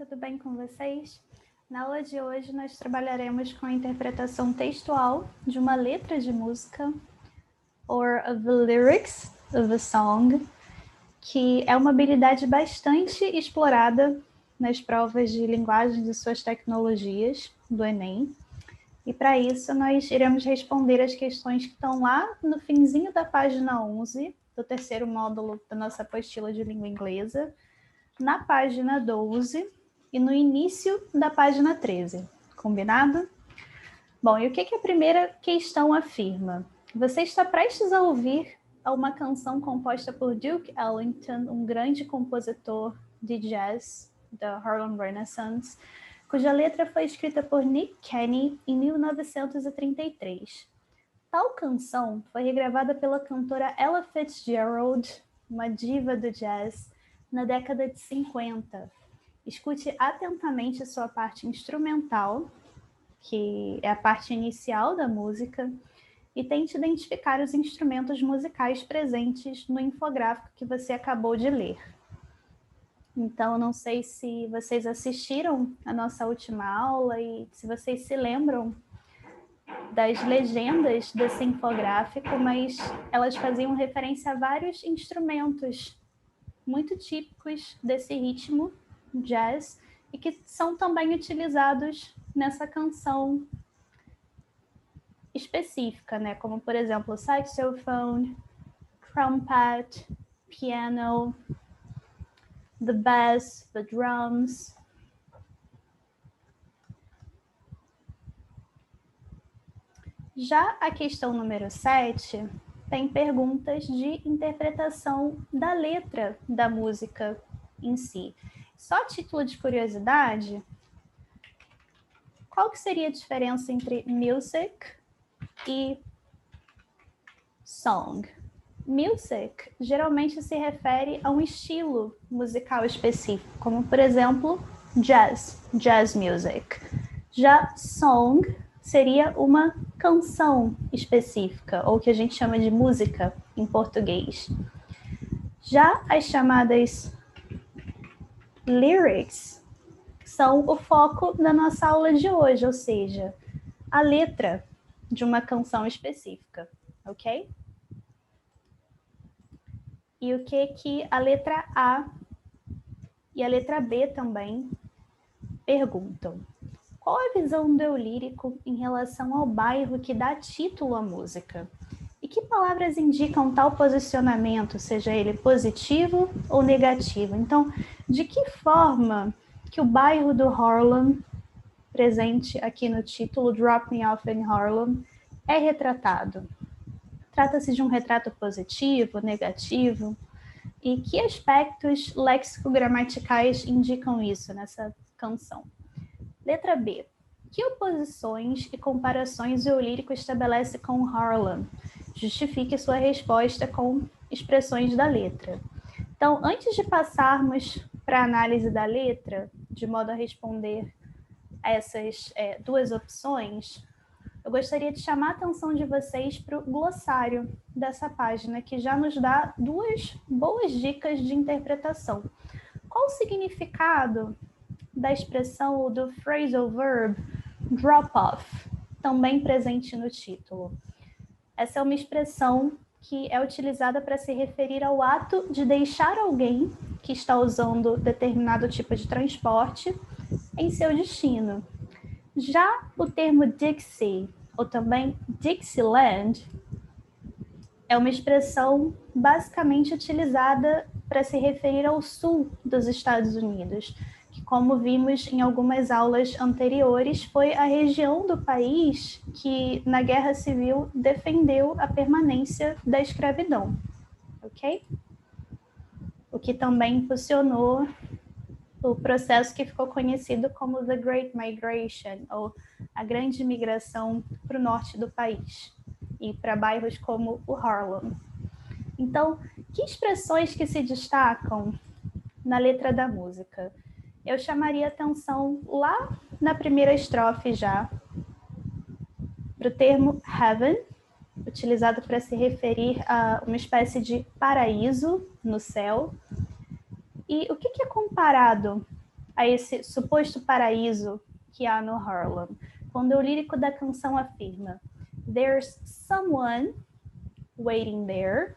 tudo bem com vocês? Na aula de hoje nós trabalharemos com a interpretação textual de uma letra de música, or of the lyrics of a song, que é uma habilidade bastante explorada nas provas de linguagem de suas tecnologias do Enem. E para isso nós iremos responder as questões que estão lá no finzinho da página 11, do terceiro módulo da nossa apostila de língua inglesa, na página 12 e no início da página 13. Combinado? Bom, e o que a primeira questão afirma? Você está prestes a ouvir uma canção composta por Duke Ellington, um grande compositor de jazz da Harlem Renaissance, cuja letra foi escrita por Nick Kenny em 1933. Tal canção foi regravada pela cantora Ella Fitzgerald, uma diva do jazz, na década de 50. Escute atentamente sua parte instrumental, que é a parte inicial da música, e tente identificar os instrumentos musicais presentes no infográfico que você acabou de ler. Então, não sei se vocês assistiram a nossa última aula e se vocês se lembram das legendas desse infográfico, mas elas faziam referência a vários instrumentos muito típicos desse ritmo jazz e que são também utilizados nessa canção específica, né? Como, por exemplo, saxophone, trumpet, piano, the bass, the drums. Já a questão número 7 tem perguntas de interpretação da letra da música em si. Só a título de curiosidade, qual que seria a diferença entre music e song? Music geralmente se refere a um estilo musical específico, como, por exemplo, jazz music. Já song seria uma canção específica, ou que a gente chama de música em português. Já as chamadas lyrics são o foco da nossa aula de hoje, ou seja, a letra de uma canção específica, ok? E o que a letra A e a letra B também perguntam? Qual a visão do eu lírico em relação ao bairro que dá título à música? E que palavras indicam tal posicionamento, seja ele positivo ou negativo? Então, de que forma que o bairro do Harlem, presente aqui no título Drop Me Off in Harlem, é retratado? Trata-se de um retrato positivo, negativo? E que aspectos léxico-gramaticais indicam isso nessa canção? Letra B. Que oposições e comparações o eu lírico estabelece com Harlem? Justifique sua resposta com expressões da letra. Então, antes de passarmos para a análise da letra, de modo a responder a essas duas opções, eu gostaria de chamar a atenção de vocês para o glossário dessa página, que já nos dá duas boas dicas de interpretação. Qual o significado da expressão ou do phrasal verb drop off, também presente no título? Essa é uma expressão que é utilizada para se referir ao ato de deixar alguém que está usando determinado tipo de transporte em seu destino. Já o termo Dixie, ou também Dixieland, é uma expressão basicamente utilizada para se referir ao sul dos Estados Unidos, que, como vimos em algumas aulas anteriores, foi a região do país que, na Guerra Civil, defendeu a permanência da escravidão, ok? O que também impulsionou o processo que ficou conhecido como The Great Migration, ou a grande migração para o norte do país, e para bairros como o Harlem. Então, que expressões que se destacam na letra da música? Eu chamaria atenção lá na primeira estrofe já, para o termo heaven, utilizado para se referir a uma espécie de paraíso no céu. E o que é comparado a esse suposto paraíso que há no Harlem. Quando o lírico da canção afirma "There's someone waiting there",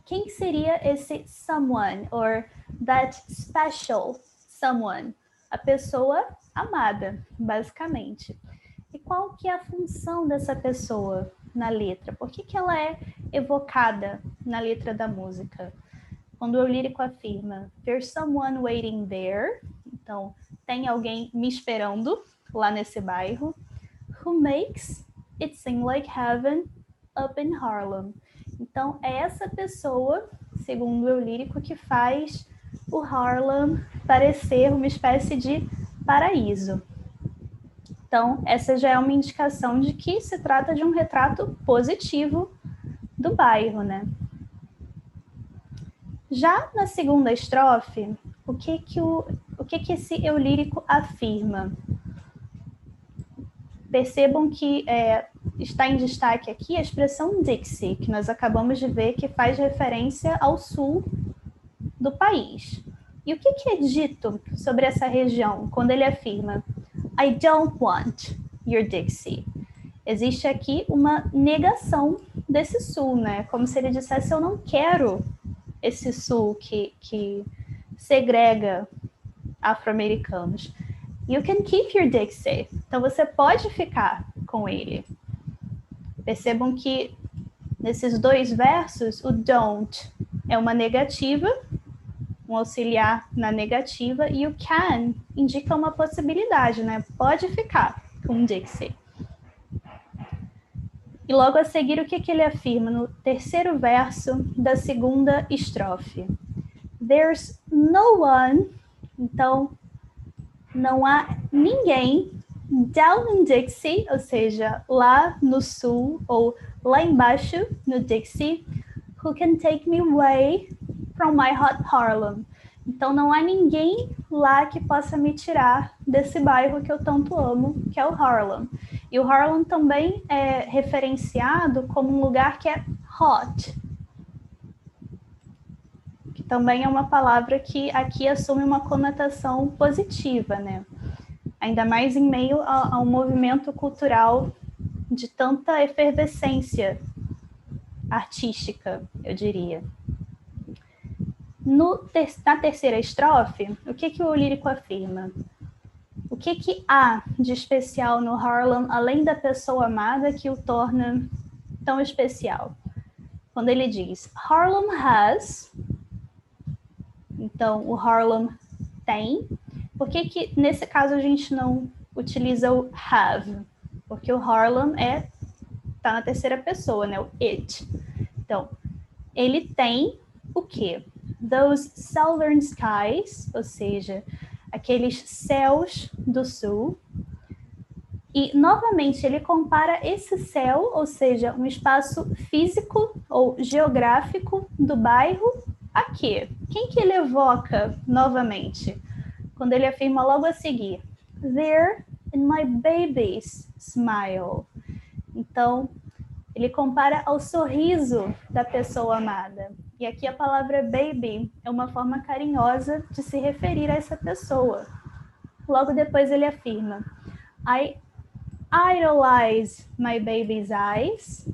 quem seria esse someone, or that special someone? A pessoa amada, basicamente. E qual que é a função dessa pessoa na letra? Por que ela é evocada na letra da música? Quando o lírico afirma "There's someone waiting there", então tem alguém me esperando lá nesse bairro, "who makes it seem like heaven up in Harlem". Então é essa pessoa, segundo o lírico, que faz o Harlem parecer uma espécie de paraíso. Então, essa já é uma indicação de que se trata de um retrato positivo do bairro, né? Já na segunda estrofe, o que esse eu lírico afirma? Percebam que está em destaque aqui a expressão Dixie, que nós acabamos de ver, que faz referência ao sul do país. E o que é dito sobre essa região quando ele afirma "I don't want your Dixie"? Existe aqui uma negação desse sul, né? Como se ele dissesse: eu não quero esse sul que segrega afro-americanos. You can keep your Dixie. Então você pode ficar com ele. Percebam que nesses dois versos o don't é uma negativa, um auxiliar na negativa, e o can indica uma possibilidade, né? Pode ficar com Dixie. E logo a seguir, o que ele afirma no terceiro verso da segunda estrofe? There's no one, então não há ninguém down in Dixie, ou seja, lá no sul, ou lá embaixo no Dixie, who can take me away from my hot Harlem. Então não há ninguém lá que possa me tirar desse bairro que eu tanto amo, que é o Harlem. E o Harlem também é referenciado como um lugar que é hot, que também é uma palavra que aqui assume uma conotação positiva, né? Ainda mais em meio a um movimento cultural de tanta efervescência artística, eu diria. Na terceira estrofe, o que o lírico afirma? O que há de especial no Harlem, além da pessoa amada, que o torna tão especial? Quando ele diz Harlem has, então o Harlem tem. Por que nesse caso a gente não utiliza o have? Porque o Harlem tá na terceira pessoa, né? O it. Então, ele tem o quê? Those southern skies, ou seja, aqueles céus do sul. E, novamente, ele compara esse céu, ou seja, um espaço físico ou geográfico do bairro, a quê? Quem que ele evoca novamente? Quando ele afirma logo a seguir, there in my baby's smile. Então, ele compara ao sorriso da pessoa amada. E aqui a palavra baby é uma forma carinhosa de se referir a essa pessoa. Logo depois ele afirma, I idolize my baby's eyes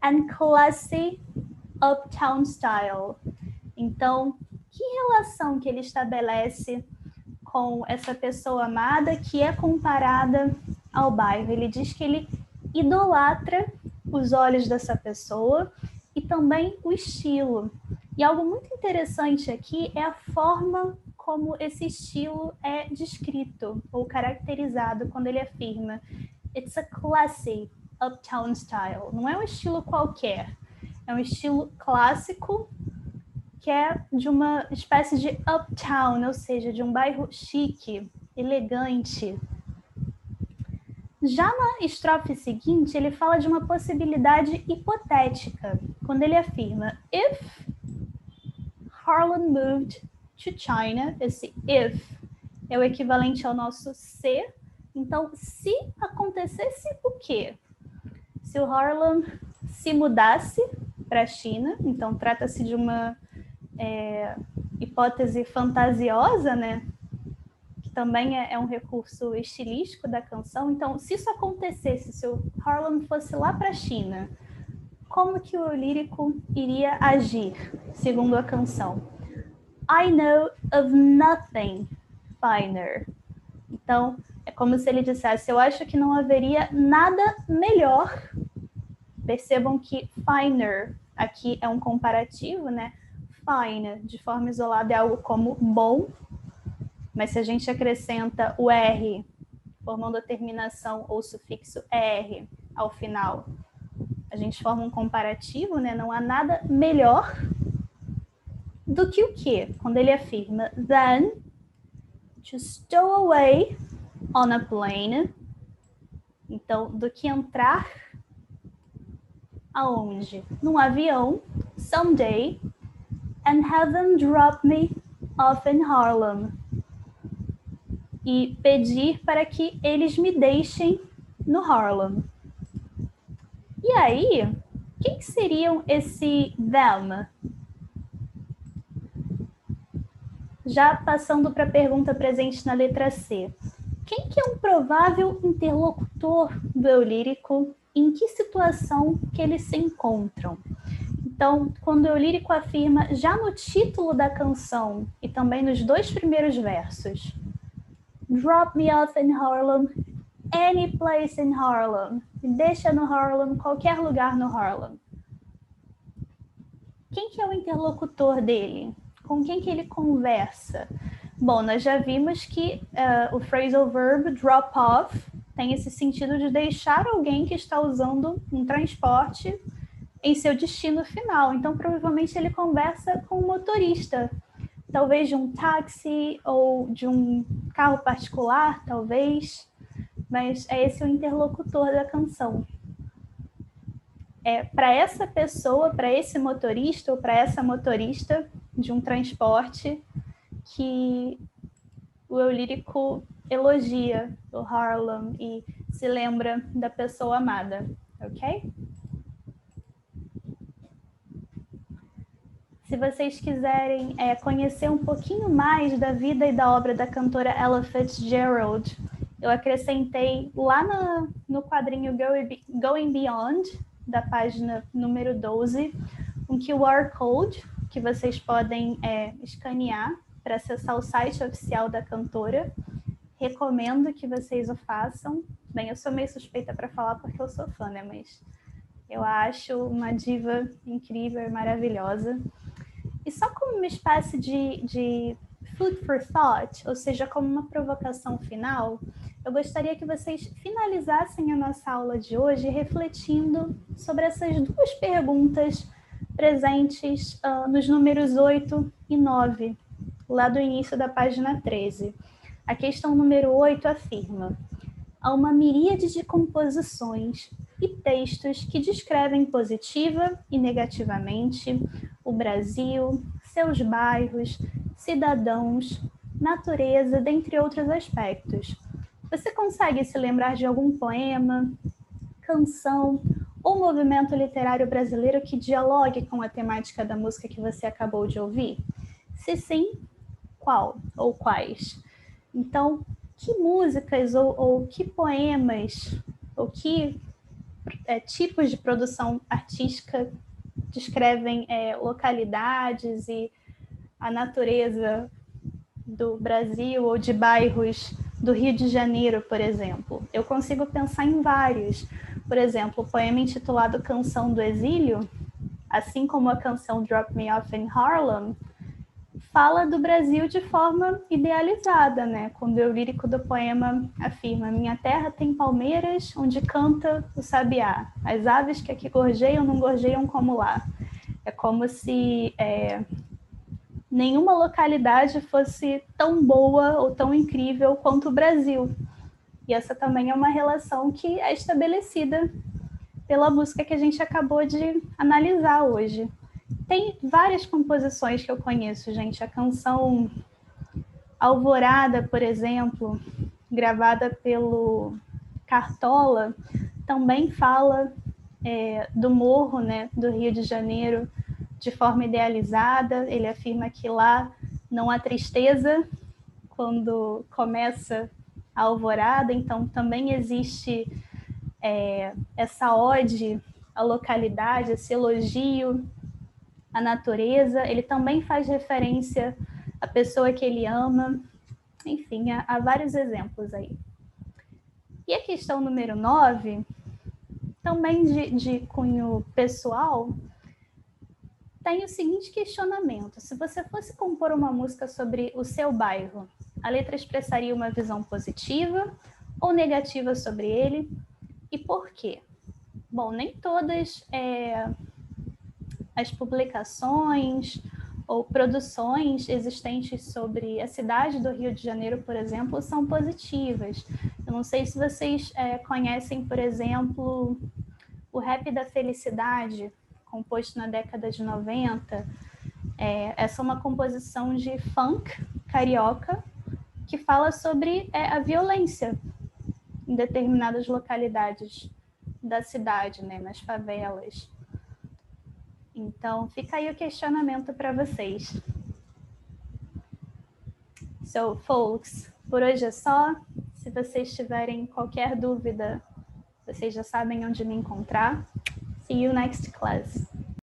and classy uptown style. Então, que relação que ele estabelece com essa pessoa amada que é comparada ao bairro? Ele diz que ele idolatra os olhos dessa pessoa e também o estilo. E algo muito interessante aqui é a forma como esse estilo é descrito ou caracterizado quando ele afirma "It's a classy uptown style". Não é um estilo qualquer, é um estilo clássico que é de uma espécie de uptown, ou seja, de um bairro chique, elegante. Já na estrofe seguinte, ele fala de uma possibilidade hipotética, quando ele afirma if Harlem moved to China. Esse if é o equivalente ao nosso se. Então, se acontecesse o quê? Se o Harlem se mudasse para a China, então trata-se de uma hipótese fantasiosa, né? Que também é um recurso estilístico da canção. Então, se isso acontecesse, se o Harlem fosse lá para a China, como que o lírico iria agir, segundo a canção? I know of nothing finer. Então, é como se ele dissesse, eu acho que não haveria nada melhor. Percebam que finer aqui é um comparativo, né? Fine, de forma isolada, é algo como bom, mas se a gente acrescenta o R, formando a terminação ou sufixo ER ao final, a gente forma um comparativo, né? Não há nada melhor do que o quê? Quando ele afirma than to stow away on a plane. Então, do que entrar aonde? Num avião, someday, and have them drop me off in Harlem. E pedir para que eles me deixem no Harlem. E aí, quem seriam esse them? Já passando para a pergunta presente na letra C. Quem que é um provável interlocutor do eu lírico? Em que situação que eles se encontram? Então, quando o eu lírico afirma já no título da canção e também nos 2 primeiros versos, drop me off in Harlem, any place in Harlem, me deixa no Harlem, qualquer lugar no Harlem. Quem que é o interlocutor dele? Com quem que ele conversa? Bom, nós já vimos que o phrasal verb drop off tem esse sentido de deixar alguém que está usando um transporte em seu destino final. Então, provavelmente ele conversa com um motorista, talvez de um táxi ou de um carro particular, talvez, mas é esse o interlocutor da canção. É para essa pessoa, para esse motorista ou para essa motorista de um transporte que o eu lírico elogia o Harlem e se lembra da pessoa amada, ok? Se vocês quiserem conhecer um pouquinho mais da vida e da obra da cantora Ella Fitzgerald, eu acrescentei lá no quadrinho Going Beyond, da página número 12, um QR Code que vocês podem escanear para acessar o site oficial da cantora. Recomendo que vocês o façam. Bem, eu sou meio suspeita para falar porque eu sou fã, né? Mas eu acho uma diva incrível e maravilhosa. E só como uma espécie de food for thought, ou seja, como uma provocação final, eu gostaria que vocês finalizassem a nossa aula de hoje refletindo sobre essas 2 perguntas presentes nos números 8 e 9, lá do início da página 13. A questão número 8 afirma: há uma miríade de composições e textos que descrevem positiva e negativamente o Brasil, seus bairros, cidadãos, natureza, dentre outros aspectos. Você consegue se lembrar de algum poema, canção ou movimento literário brasileiro que dialogue com a temática da música que você acabou de ouvir? Se sim, qual ou quais? Então, que músicas ou que poemas ou que tipos de produção artística descrevem localidades e a natureza do Brasil ou de bairros do Rio de Janeiro, por exemplo? Eu consigo pensar em vários. Por exemplo, o poema intitulado Canção do Exílio, assim como a canção Drop Me Off in Harlem, fala do Brasil de forma idealizada, né? Quando o eu lírico do poema afirma: minha terra tem palmeiras onde canta o sabiá, as aves que aqui gorjeiam não gorjeiam como lá. É como se nenhuma localidade fosse tão boa ou tão incrível quanto o Brasil. E essa também é uma relação que é estabelecida pela música que a gente acabou de analisar hoje. Tem várias composições que eu conheço, gente. A canção Alvorada, por exemplo, gravada pelo Cartola, também fala do morro, né, do Rio de Janeiro de forma idealizada. Ele afirma que lá não há tristeza quando começa a alvorada, então também existe essa ode à localidade, esse elogio à natureza. Ele também faz referência à pessoa que ele ama. Enfim, há vários exemplos aí. E a questão número 9, também de cunho pessoal, tem o seguinte questionamento: se você fosse compor uma música sobre o seu bairro, a letra expressaria uma visão positiva ou negativa sobre ele? E por quê? Bom, nem todas as publicações ou produções existentes sobre a cidade do Rio de Janeiro, por exemplo, são positivas. Eu não sei se vocês conhecem, por exemplo, o Rap da Felicidade, composto na década de 90. Essa é uma composição de funk carioca que fala sobre a violência em determinadas localidades da cidade, né, nas favelas. Então, fica aí o questionamento para vocês. So, folks, por hoje é só. Se vocês tiverem qualquer dúvida, vocês já sabem onde me encontrar. See you next class.